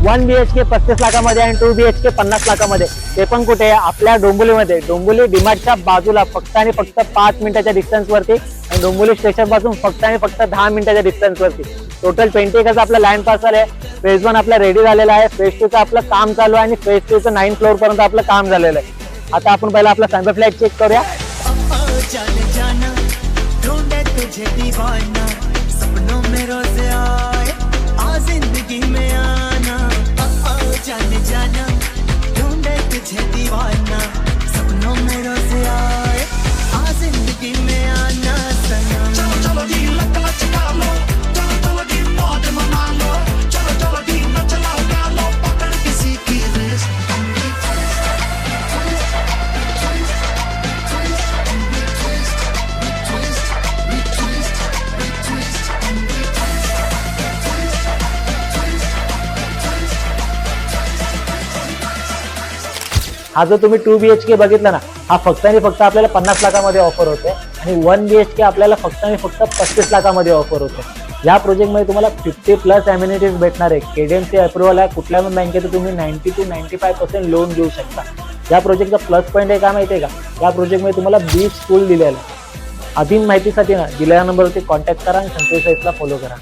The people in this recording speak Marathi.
1 BHK 35 लाखामध्ये आणि 2 BHK 50 लाखामध्ये, ते पण कुठे आपल्या डोंबिवलीमध्ये, डोंबिवली डीमार्टच्या बाजूला फक्त आणि फक्त 5 मिनिटाच्या डिस्टन्स वरती आणि डोंबिवली स्टेशन पासून फक्त आणि फक्त 10 मिनिटाच्या डिस्टन्स वरती. टोटल 20 एकरचा आपला लँड पार्सल आहे. फेज 1 आपला रेडी झालेला आहे, फेज 2 चं आपलं काम चालू आहे आणि फेज 2 चं 9 फ्लोअर पर्यंत आपलं काम झालेलं आहे. आता आपण पहिला आपला सॅम्पल फ्लॅट चेक करूया. हा जो तुम्ही 2 BHK बघितला ना, हा फक्त आणि फक्त आपल्याला 50 लाखामध्ये ऑफर होते आणि 1 BHK आपल्याला फक्त आणि फक्त 35 लाखामध्ये ऑफर होते. या प्रोजेक्टमध्ये तुम्हाला 50+ अम्युनिटीज भेटणार आहे. KDMC अप्रुव्हल आहे. कुठल्या पण बँकेत तुम्ही 90 to 95% लोन घेऊ शकता. या प्रोजेक्टचा प्लस पॉईंट आहे काय माहिती आहे का, या प्रोजेक्टमध्ये तुम्हाला बीच स्कूल दिलेला आहे. अधिक माहितीसाठी ना दिलेल्या नंबरवरती कॉन्टॅक्ट करा आणि संतोष साईट्सला फॉलो करा.